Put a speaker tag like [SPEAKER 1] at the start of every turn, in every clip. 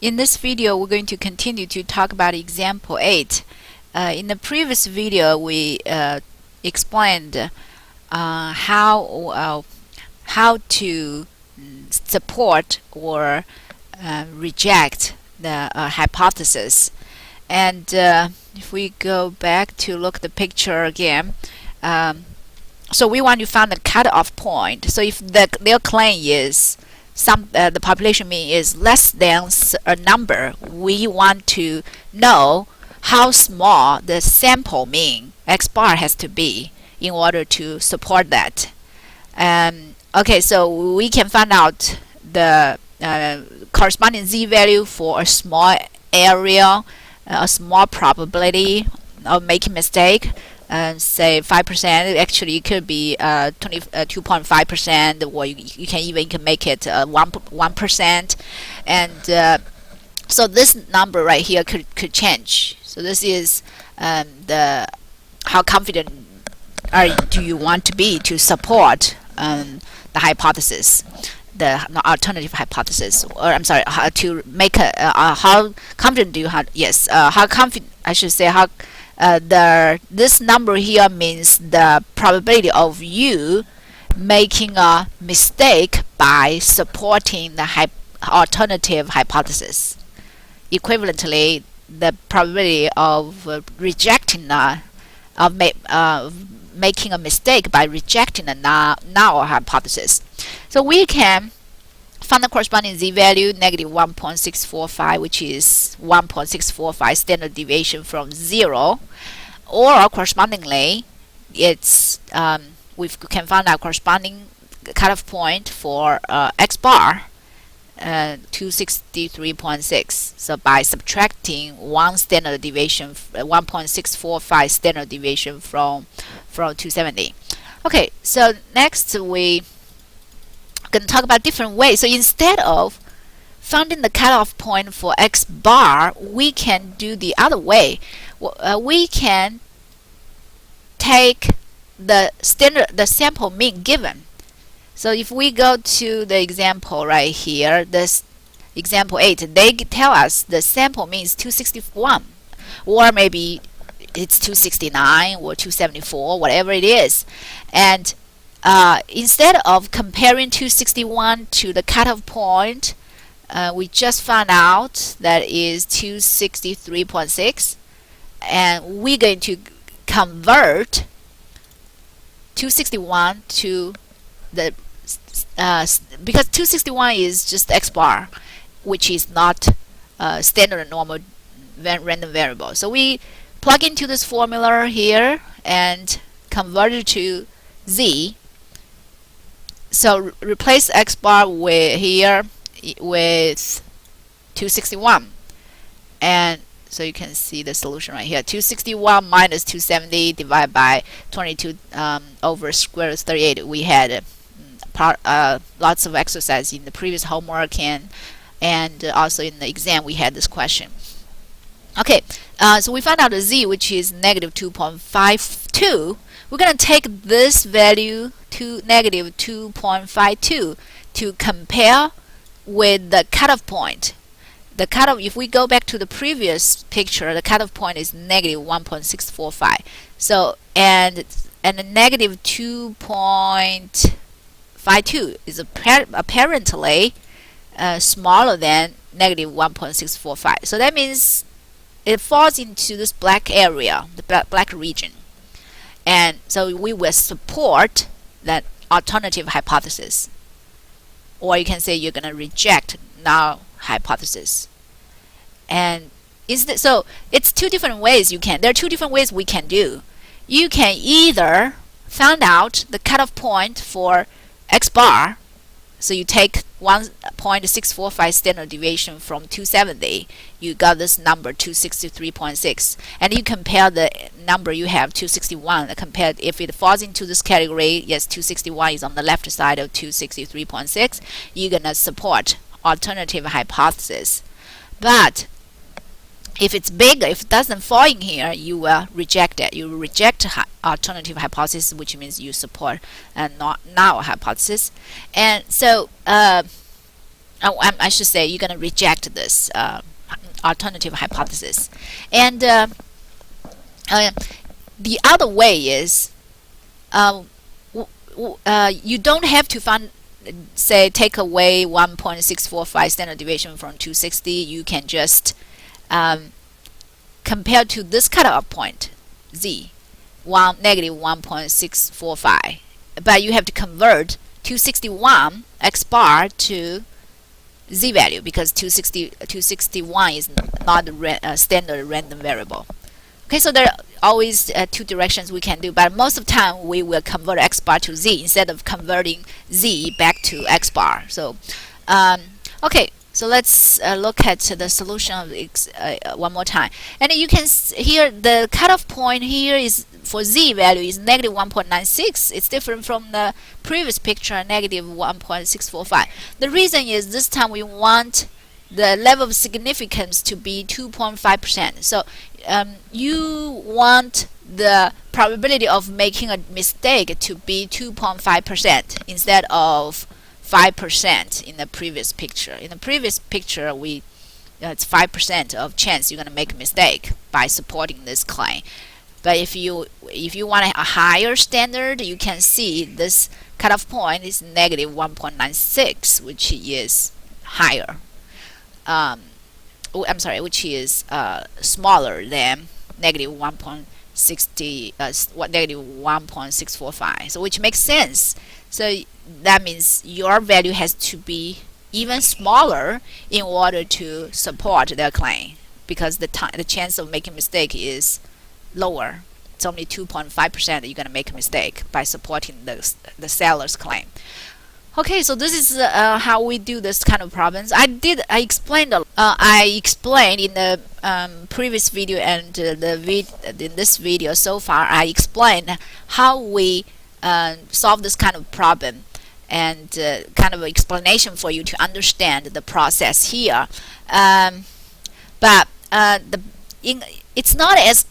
[SPEAKER 1] In this video, we're going to continue to talk about example 8. In the previous video, we explained how to support or reject the hypothesis. And if we go back to look at the picture again, so we want to find the cutoff point. So if their claim is the population mean is less than a number, we want to know how small the sample mean x bar has to be in order to support that. Okay, so we can find out the corresponding z-value for a small area, a small probability of making mistake. Say 5%. Actually, it could be 2.5%, or you can make it 1%, and so this number right here could change. So this is the how confident do you want to be to support the hypothesis, the alternative hypothesis, or I'm sorry, to make how confident do you have? Yes, how confident I should say how. This number here means the probability of you making a mistake by supporting the alternative hypothesis. Equivalently, the probability of rejecting making a mistake by rejecting the null hypothesis. So we can find the corresponding z-value, negative 1.645, which is 1.645 standard deviation from 0, or correspondingly, it's we can find our corresponding cutoff point for x bar, 263.6. So by subtracting one standard deviation, 1.645 standard deviation from 270. Okay, so next we going to talk about different ways. So instead of finding the cutoff point for x bar, we can do the other way. We can take the sample mean given. So if we go to the example right here, this example 8, they tell us the sample mean is 261, or maybe it's 269 or 274, whatever it is, and instead of comparing 261 to the cutoff point, we just found out that is 263.6, and we're going to convert 261 to the because 261 is just x bar, which is not standard normal random variable. So we plug into this formula here and convert it to z. So replace x bar with here with 261, and so you can see the solution right here. 261 minus 270 divided by 22 over square root of 38. We had lots of exercise in the previous homework, and also in the exam we had this question. Okay, so we found out the z, which is negative 2.52. We're going to take this value to negative 2.52 to compare with the cutoff point. The cutoff, if we go back to the previous picture, the cutoff point is negative 1.645. So and the negative 2.52 is apparently smaller than negative 1.645. So that means it falls into this black area, the black region. And so we will support that alternative hypothesis, or you can say you're going to reject null hypothesis. And so it's two different ways there are two different ways we can do. You can either find out the cutoff point for x bar, so you take 1.645 standard deviation from 270, you got this number 263.6, and you compare the number you have 261. Compared, if it falls into this category, yes, 261 is on the left side of 263.6. You're gonna support alternative hypothesis. But if it's bigger, if it doesn't fall in here, you will reject it. You reject alternative hypothesis, which means you support not null hypothesis. And so I should say you're going to reject this alternative hypothesis. And uh, the other way is uh, you don't have to find, say, take away 1.645 standard deviation from 260. You can just compare to this cutoff point, z, negative 1.645. But you have to convert 261 x bar to z value because 261 is not a standard random variable. Okay, so there are always two directions we can do, but most of the time we will convert x bar to z instead of converting z back to x bar. So, okay, so let's look at the solution of one more time. And you can here the cutoff point here is for z value is negative 1.96. It's different from the previous picture, negative 1.645. The reason is this time we want the level of significance to be 2.5%. So you want the probability of making a mistake to be 2.5% instead of 5% in the previous picture. In the previous picture, it's 5% of chance you're going to make a mistake by supporting this claim. But if you want a higher standard, you can see this cutoff point is negative 1.96, which is higher. I'm sorry, which is smaller than negative 1.645. So which makes sense. So that means your value has to be even smaller in order to support their claim because the chance of making a mistake is lower. It's only 2.5% that you're going to make a mistake by supporting the seller's claim. Okay, so this is how we do this kind of problems. I explained in the previous video and in this video so far. I explained how we solve this kind of problem and kind of explanation for you to understand the process here. But it's not as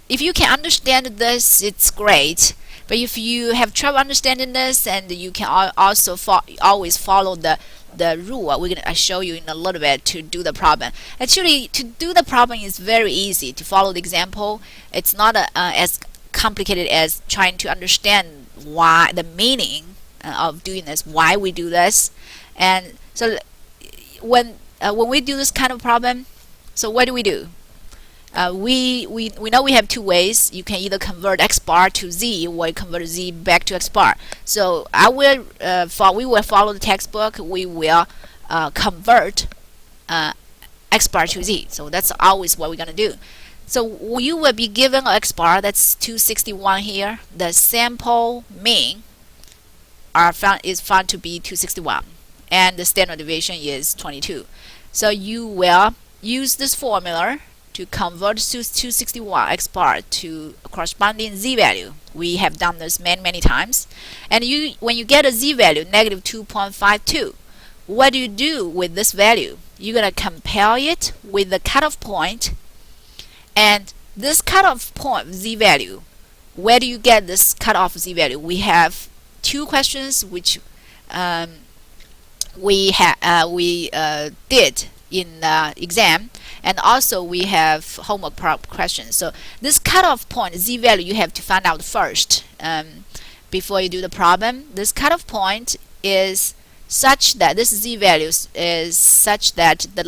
[SPEAKER 1] if you can understand this, it's great. But if you have trouble understanding this, and you can also always follow the rule I show you in a little bit to do the problem. Actually, to do the problem is very easy. To follow the example, it's not as complicated as trying to understand why the meaning of doing this, why we do this. And so when we do this kind of problem, so what do? We know we have two ways. You can either convert x bar to z or convert z back to x bar. So we will follow the textbook. We will convert x bar to z. So that's always what we're gonna do. So you will be given an x bar that's 261 here. The sample mean is found to be 261, and the standard deviation is 22. So you will use this formula to convert 261 x bar to a corresponding z value. We have done this many times. And when you get a z value, negative 2.52, what do you do with this value? You're going to compare it with the cutoff point. And this cutoff point z value, where do you get this cutoff z value? We have two questions which we did in the exam, and also we have homework questions. So this cutoff point z value you have to find out first before you do the problem. This cutoff point is such that this z value is such that the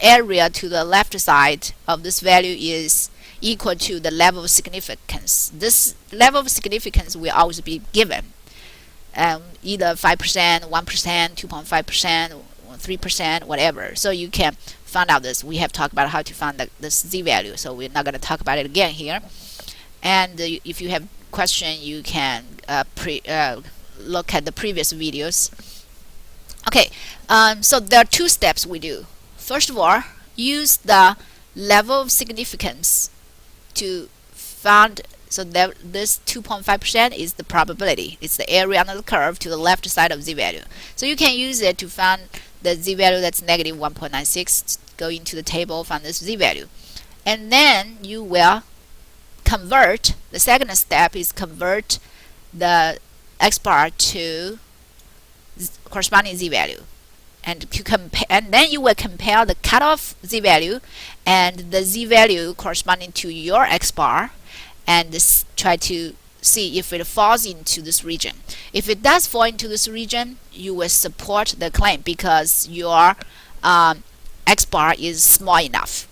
[SPEAKER 1] area to the left side of this value is equal to the level of significance. This level of significance will always be given either 5%, 1%, 2.5%, 3%, whatever. So you can find out this. We have talked about how to find this z value, so we're not going to talk about it again here. And if you have question, you can look at the previous videos. Okay, so there are two steps we do. First of all, use the level of significance to find. So this 2.5% is the probability. It's the area under the curve to the left side of z value. So you can use it to find the z value that's negative 1.96. Go into the table, find this z value. And then you will convert. The second step is convert the x bar to corresponding z-value, and to compare, and then you will compare the cutoff z-value and the z-value corresponding to your x bar, and try to see if it falls into this region. If it does fall into this region, you will support the claim because your x bar is small enough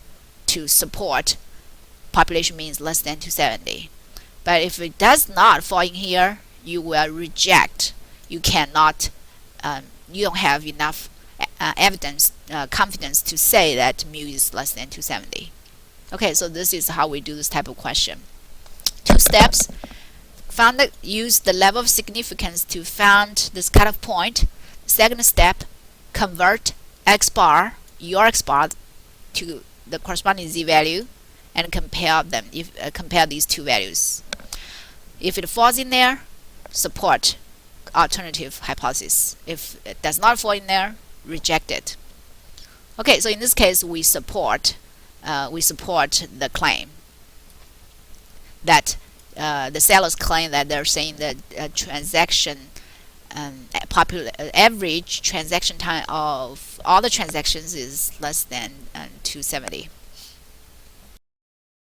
[SPEAKER 1] to support population means less than 270. But if it does not fall in here, you will reject. You cannot, you don't have enough evidence, confidence to say that mu is less than 270. Okay, so this is how we do this type of question. 2 steps. Use the level of significance to find this cutoff point. Second step, convert x bar, your x bar, to the corresponding z-value and compare them. Compare these two values. If it falls in there, support alternative hypothesis. If it does not fall in there, reject it. Okay, so in this case, we support the claim that the sellers claim that they're saying that transaction average transaction time of all the transactions is less than 270.